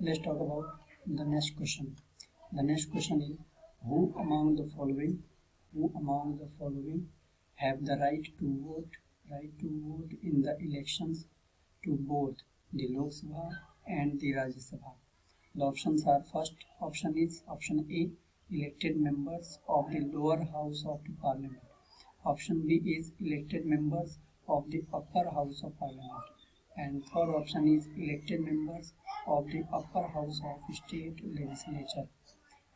Let's talk about the next question. The next question is, who among the following have the right to vote in the elections to both the Lok Sabha and the Rajya Sabha? The options are: first option is option A, elected members of the lower house of the parliament. Option B is elected members of the upper house of parliament. And third option is elected members of the upper house of state legislature.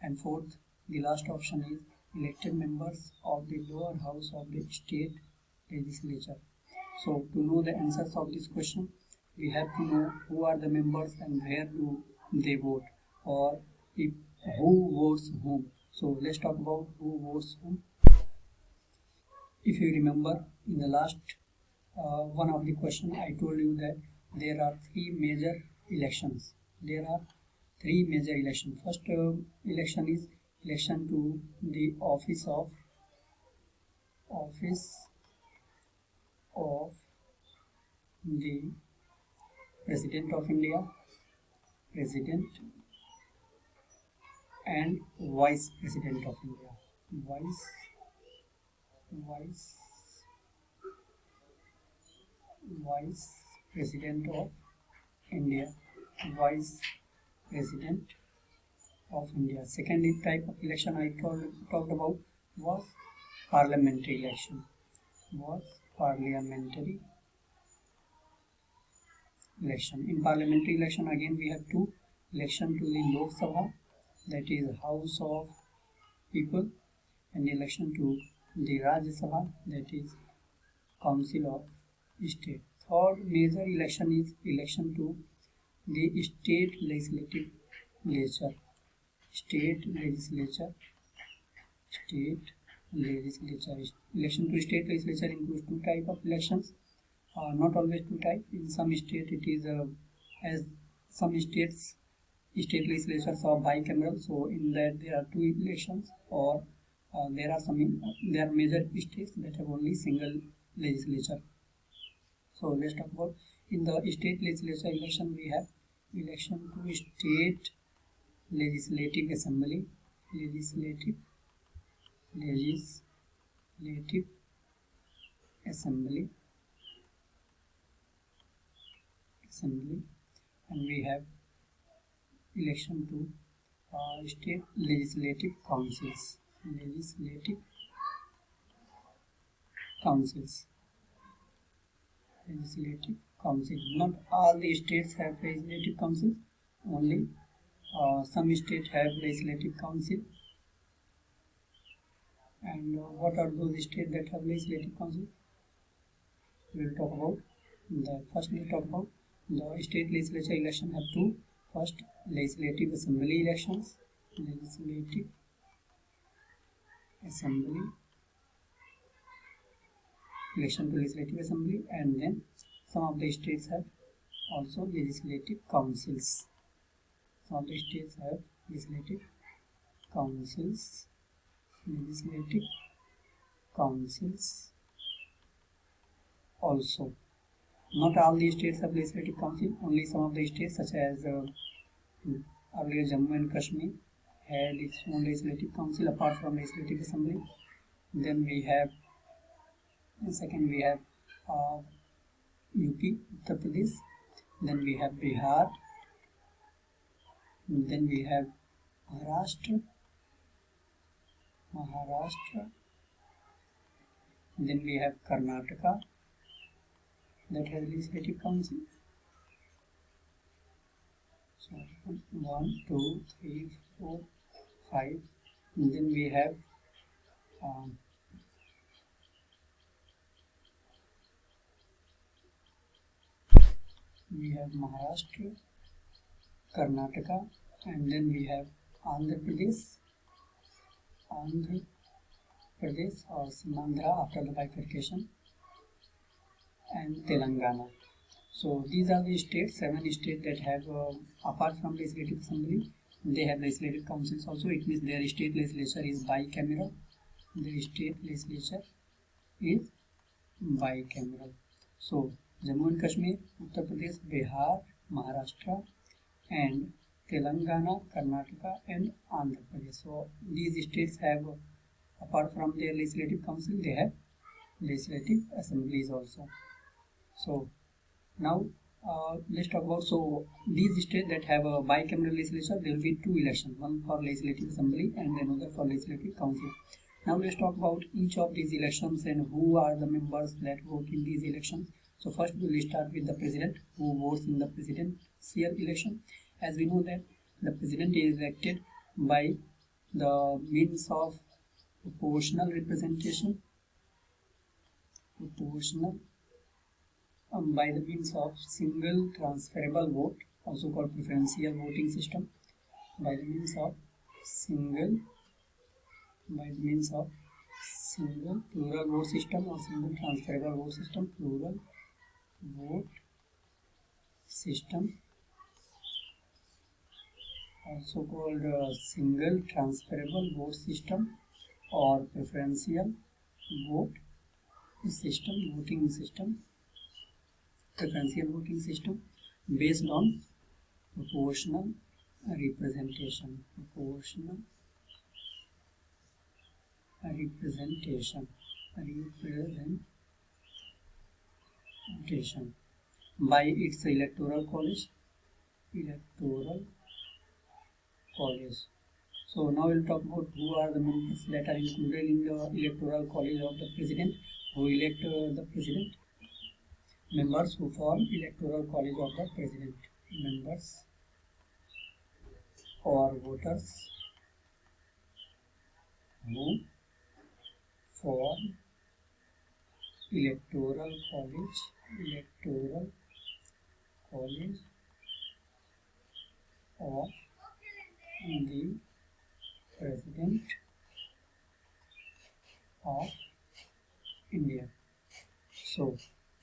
And fourth, the last option is elected members of the lower house of the state legislature. So to know the answers of this question, we have to know who are the members and where do they vote, or if who votes whom. So let's talk about who votes whom. If you remember, in the last one of the question, I told you that there are three major elections. First election is election to the office of the President of India, President and Vice President of India. Vice President of India. Vice President of India. Second type of election I talked about was parliamentary election. In parliamentary election, again we have two: election to the Lok Sabha, that is House of People, and election to the Rajya Sabha, that is Council of State. Third major election is election to the state legislature. Election to state legislature includes two type of elections. Not always two type. In some state it is as some states state legislatures are bicameral, so in that there are two elections, or there are major states that have only single legislature. So let's talk about, in the state legislature election we have election to state legislative assembly, and we have election to state legislative councils. Not all the states have legislative councils, only some states have legislative council. And what are those states that have legislative council? We will talk about that. First we will talk about the state legislature election have two. First, legislative assembly elections, election to legislative assembly, and then some of the states have also legislative councils. Also. Not all the states have legislative council, only some of the states, such as earlier Jammu and Kashmir had its own legislative council apart from legislative assembly. Then we have, second we have UP, Uttar Pradesh. Then we have Bihar. Then we have Maharashtra. Then we have Karnataka, that has legislative council. So 1, 2, 3, 4, 5. And then we have Maharashtra, Karnataka, and then we have Andhra Pradesh or Simandhra after the bifurcation, and Telangana. So these are the states, 7 states that have, apart from legislative assembly, they have legislative councils also. It means their state legislature is bicameral. So Jammu and Kashmir, Uttar Pradesh, Bihar, Maharashtra, and Telangana, Karnataka and Andhra Pradesh. So these states have, apart from their legislative council, they have legislative assemblies also. So now let's talk about, so these states that have a bicameral legislature, there will be two elections, one for legislative assembly and another for legislative council. Now let's talk about each of these elections and who are the members that vote in these elections. So first we will start with the president, who votes in the presidential election. As we know that the president is elected by the means of proportional representation, by the means of single transferable vote, also called preferential voting system, by the means of single plural vote system or single transferable vote system, plural vote system, also called single transferable vote system or preferential vote system, preferential voting system based on proportional representation, by its electoral college. So now we'll talk about who are the members that are included in the electoral college of the president, who elect the president. Members who form electoral college of the president, members or voters who form electoral college of the President of India. So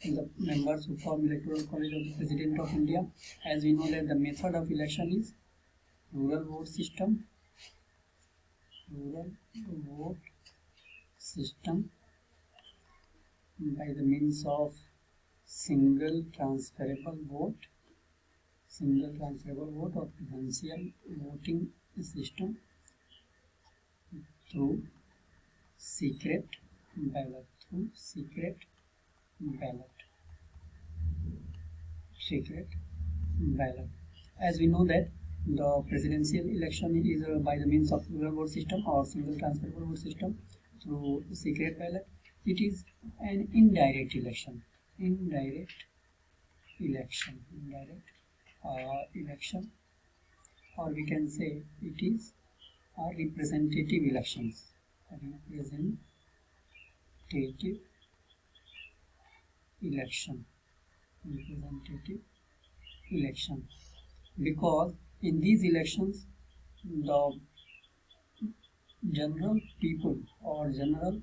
the members who form electoral college of the President of India, as we know that the method of election is rural vote system by the means of single transferable vote or preferential voting system through secret ballot. As we know that the presidential election is by the means of plural vote system or single transferable vote system through secret ballot. It is an indirect election, or we can say it is a representative elections. Because in these elections the general people or general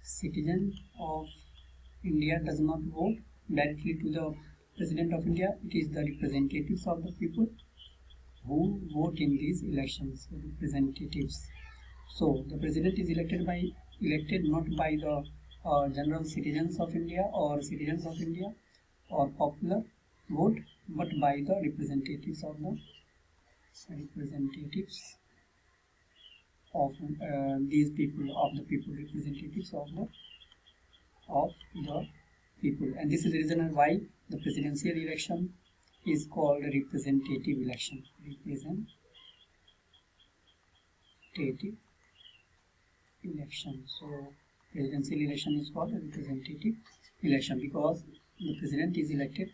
citizen of India does not vote directly to the President of India. It is the representatives of the people who vote in these elections, representatives. So the president is elected not by the general citizens of India or citizens of India or popular vote, but by the representatives of these people, representatives of the people. And this is the reason why the presidential election is called representative election. So presidential election is called a representative election because the president is elected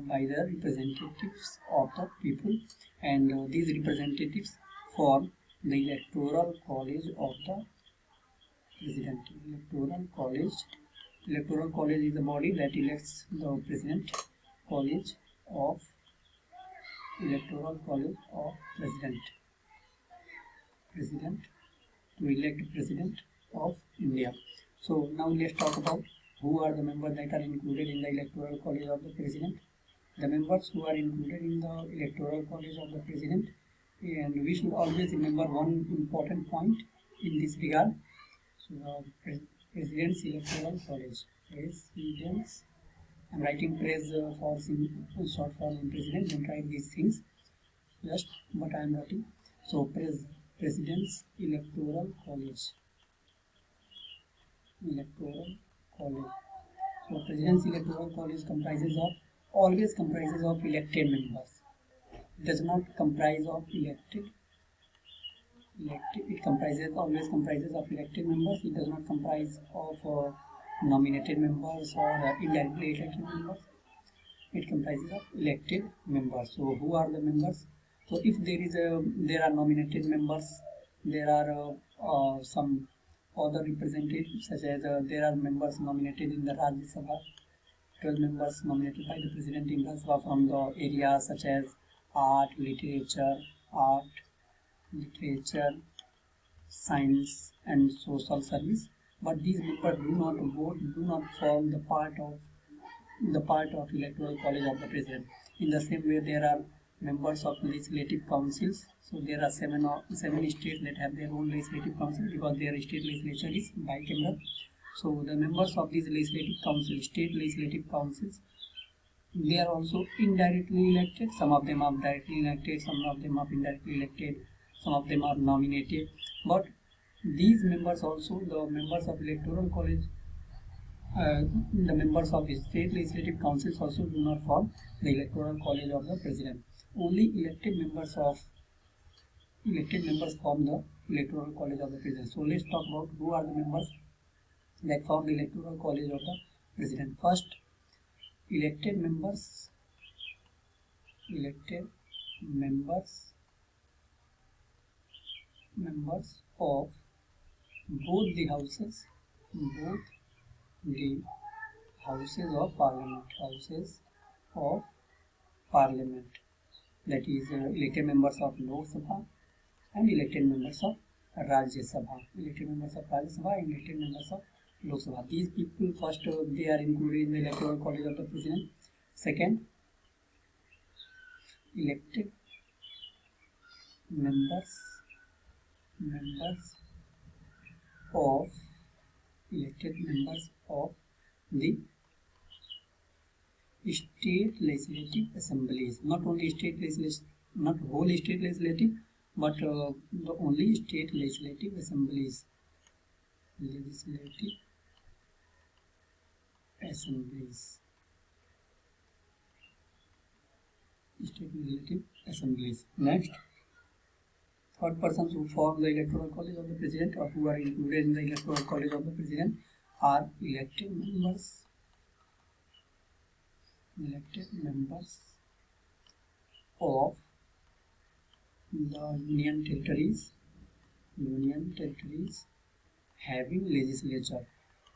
by the representatives of the people, and these representatives form the electoral college of the president. Electoral college is the body that elects the president. Electoral college of president to elect president of India. So now let's talk about who are the members that are included in the electoral college of the president. The members who are included in the electoral college of the president, and we should always remember one important point in this regard. So the president's electoral college, I'm writing pres for short form in president, don't write these things. just what I am writing. So President's Electoral College. So President's Electoral College always comprises of elected members. It does not comprise of elected. It always comprises of elected members. It does not comprise of nominated members or indirectly elected members. It comprises of elected members. So who are the members? So if there are nominated members, there are some other representatives, such as there are members nominated in the Rajya Sabha, 12 members nominated by the President in Rajya Sabha from the areas such as art, science and social service. But these members do not form the part of electoral college of the president. In the same way, there are members of legislative councils. So there are seven states that have their own legislative council because their state legislature is bicameral. So the members of these state legislative councils, they are also indirectly elected. Some of them are directly elected, some of them are indirectly elected, some of them are nominated. But these members also, the members of electoral college, the members of the state legislative councils also do not form the electoral college of the president. Only elected members form the electoral college of the president. So let's talk about who are the members that form the electoral college of the president. First, elected members of both the houses of parliament, that is elected members of Lok Sabha and elected members of Rajya Sabha, and elected members of Lok Sabha. These people, first, they are included in the electoral college of the president. Second, elected members of the state legislative assemblies, not only not whole state legislative, but the only state legislative assemblies. Next, third persons who form the electoral college of the president or who are included in the electoral college of the president are elected members of the union territories having legislature.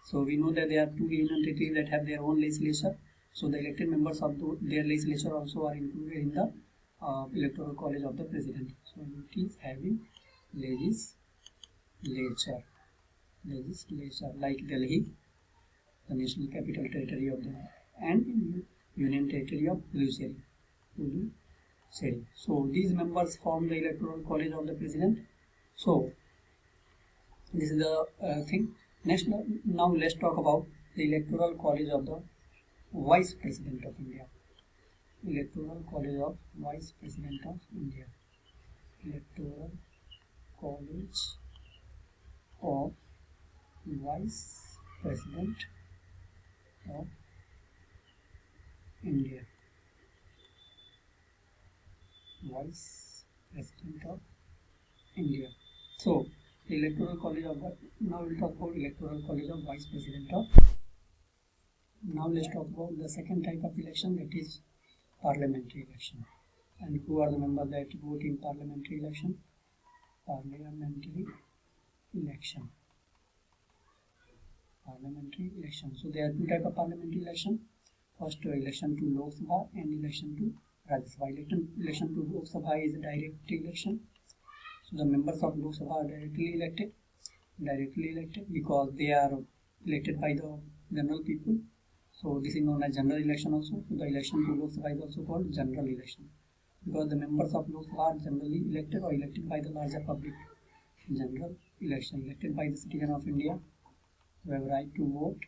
So we know that there are two union territories that have their own legislature. So the elected members of their legislature also are included in the electoral college of the president. So it is having legislature like Delhi, the national capital territory of Delhi, and union territory of Puducherry. So these members form the electoral college of the president. So this is the thing. Next, now let's talk about the electoral college of the vice president of India. Electoral college of vice president of India. Electoral college of vice president of India. Vice president of India. So electoral college of now we'll talk about electoral college of vice president of. Now let's talk about the second type of election, that is parliamentary election. And who are the members that vote in parliamentary election? Parliamentary election. So there are two types of parliamentary election. First, election to Lok Sabha and election to Rajya Sabha. Election to Lok Sabha is a direct election. So the members of Lok Sabha are directly elected because they are elected by the general people. So this is known as general election also. So the election to Lok Sabha is also called general election because the members of Lok Sabha are generally elected or elected by the larger public. General election, elected by the citizen of India who have right to vote,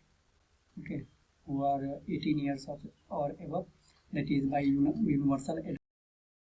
okay, who are 18 years of or above, that is by universal